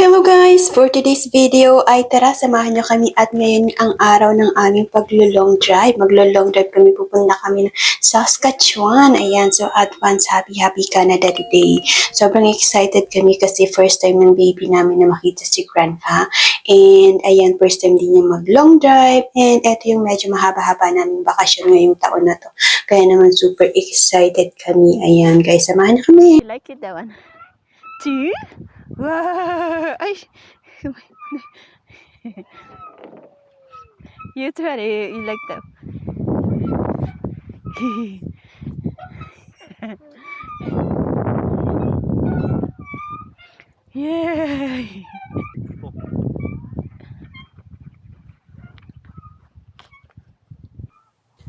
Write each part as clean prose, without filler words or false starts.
Hello guys! For today's video ay tara samahan nyo kami at ngayon ang araw ng aming paglo-long drive. Maglo-long drive kami, pupunta kami ng Saskatchewan. Ayan, so advance happy Canada Day. Sobrang excited kami kasi first time ng baby namin na makita si Grandpa. And ayan, first time din niya mag-long drive. And eto yung medyo mahaba-haba naming bakasyon ngayong taon na to. Kaya naman super excited kami. Ayan guys, samahan nyo kami. You like it, that one? Two? Wow! Ay! You try it. You like that? Yay!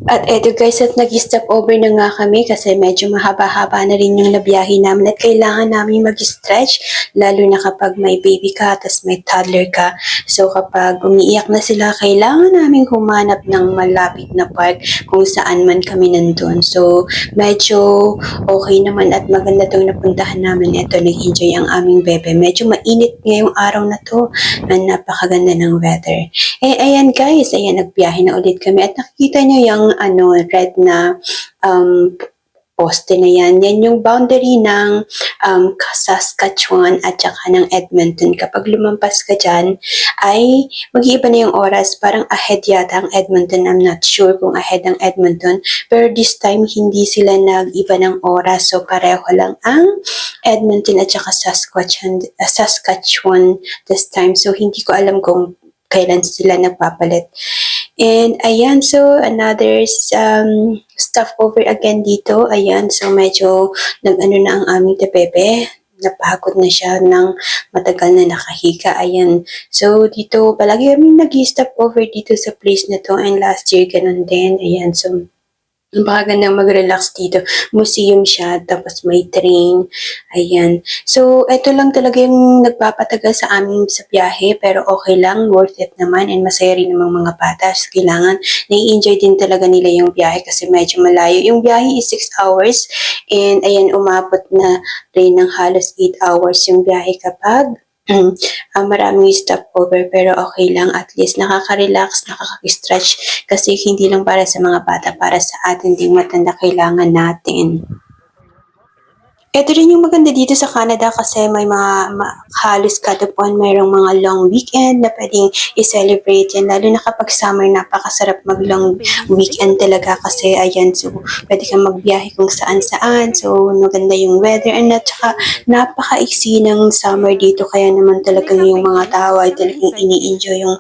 At eto guys, at nag-stop over na nga kami kasi medyo mahaba-haba na rin yung nabiyahe namin at kailangan namin mag-stretch lalo na kapag may baby ka at may toddler ka. So kapag umiiyak na sila, kailangan namin humanap ng malapit na park kung saan man kami nandun. So medyo okay naman at maganda tong napuntahan namin. Ito, nag-enjoy ang aming bebe. Medyo mainit ngayong araw na to at napakaganda ng weather. Eh, ayan guys, ayan, nagbiyahe na ulit kami at nakikita nyo yung red na poste na yan. Yan yung boundary ng Saskatchewan at saka ng Edmonton. Kapag lumampas ka dyan, ay mag-iiba na yung oras. Parang ahead yata ang Edmonton. I'm not sure kung ahead ang Edmonton. Pero this time, hindi sila nag-iba ng oras. So, pareho lang ang Edmonton at saka Saskatchewan this time. So, hindi ko alam kung kailan sila nagpapalit. And ayan, so another stopover again dito. Ayan, so medyo nag-ano na ang aming tepebe. Napagod na siya ng matagal na nakahiga. Ayan, so dito palagi kami nag-stop over dito sa place na to. And last year ganun din. Ayan, so napakagandang mag-relax dito. Museum siya, tapos may train. Ayan. So, ito lang talaga yung nagpapatagal sa amin sa biyahe, pero okay lang, worth it naman, and masaya rin namang mga bata. So, kailangan, nai-enjoy din talaga nila yung biyahe kasi medyo malayo. Yung biyahe is 6 hours, and ayan, umabot na rin ng halos 8 hours yung biyahe kapag maraming stopover, pero okay lang, at least nakaka-relax, nakaka-stretch kasi hindi lang para sa mga bata, para sa atin ding matanda kailangan natin. Ito rin yung maganda dito sa Canada kasi may mga halos kada buwan mayroong mga long weekend na pwedeng i-celebrate yan. Lalo na kapag summer, napakasarap mag-long weekend talaga kasi ayan, so pwede kang magbiyahe kung saan-saan. So maganda yung weather and at saka napaka-iksi ng summer dito kaya naman talagang yung mga tao ay talagang ini-enjoy yung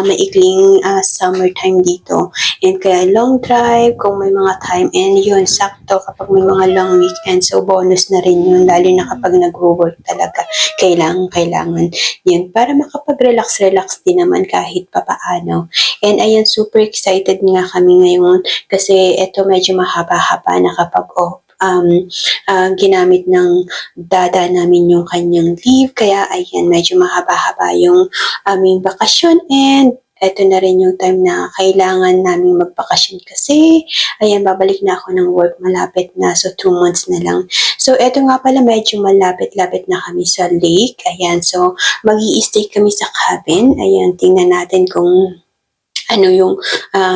maikling summertime dito. And kaya long drive kung may mga time, and yun, sakto kapag may mga long weekend. So bonus na rin yun, lalo na kapag nag-work talaga. Kailangan. Yan, para makapag-relax din naman kahit papaano. And ayan, super excited nga kami ngayon kasi ito medyo mahaba-haba na kapag ginamit ng dada namin yung kanyang leave. Kaya ayan, medyo mahaba-haba yung aming bakasyon, and eto na rin yung time na kailangan namin magbakasyon kasi ayan, babalik na ako ng work, malapit na, so 2 months na lang. So eto nga pala, medyo malapit-lapit na kami sa lake. Ayan, so mag-i-stay kami sa cabin. Ayan, tingnan natin kung ano yung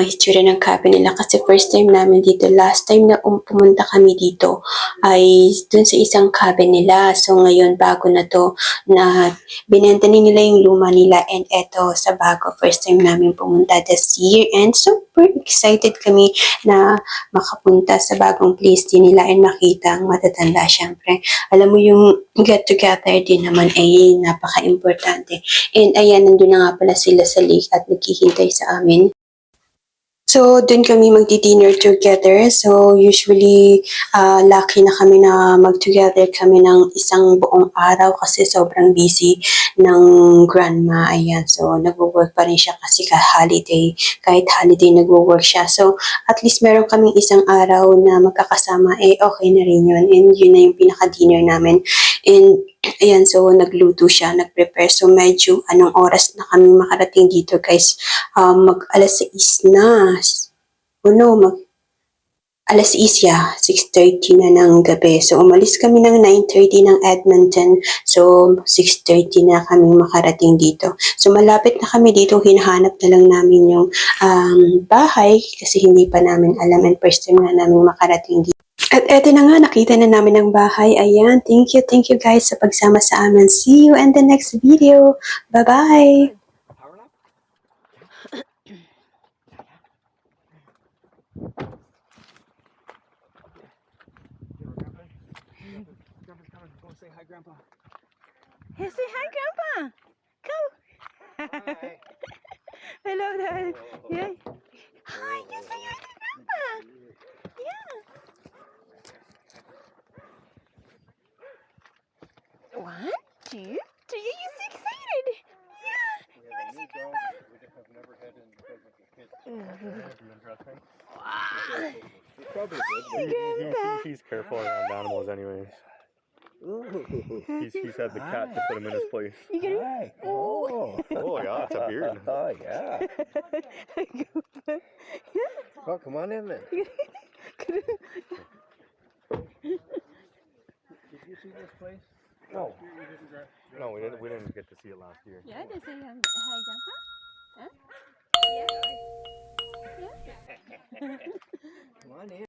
history ng cabin nila kasi first time namin dito. Last time na pumunta kami dito ay dun sa isang cabin nila. So ngayon bago na to, na binenta nila yung luma nila, and eto sa bago, first time namin pumunta this year, and super excited kami na makapunta sa bagong place din nila and makita ang matatanda. Syempre, alam mo yung get together din naman ay napaka-importante. And ayan, nandun na nga pala sila sa lake at naghihintay sa amin. So, dun kami magdi-dinner together. So, usually, lucky na kami na mag-together kami ng isang buong araw kasi sobrang busy ng grandma. Ayan, so, nag-work pa rin siya kasi kahit holiday nag-work siya. So, at least meron kaming isang araw na magkakasama, okay na rin yun. And yun na yung pinaka-dinner namin. And ayan, so nagluto siya, nag-prepare. So medyo anong oras na kami makarating dito guys? Mag alas 6 na. alas isya, 6:30 na ng gabi. So, umalis kami ng 9:30 ng Edmonton. So, 6:30 na kami makarating dito. So, malapit na kami dito. Hinahanap na lang namin yung bahay kasi hindi pa namin alam and first time na namin makarating dito. At eto na nga, nakita na namin ang bahay. Ayan, thank you guys sa pagsama sa amin. See you in the next video. Bye-bye! Grandpa's coming. Go say hi, Grandpa. Hey, say hi, Grandpa. Go. Hi. Hello, Dad. Yeah. Hi, you say hi to Grandpa. Yeah. One, two, three. You're so excited. Yeah. You want to see Grandpa? We have never had in because of the kids. Interesting. Wow. It's probably Hi, good. Grandpa. He's careful around animals anyways. He's had the cat to put him in his place. You gonna? Hi. Oh. Oh yeah, it's a beard. Oh, yeah. Well, come on in then. Did you see this place? No. No, we didn't get to see it last year. Yeah, they say hi, Grandpa. Huh? Yeah. Yeah. Come on in.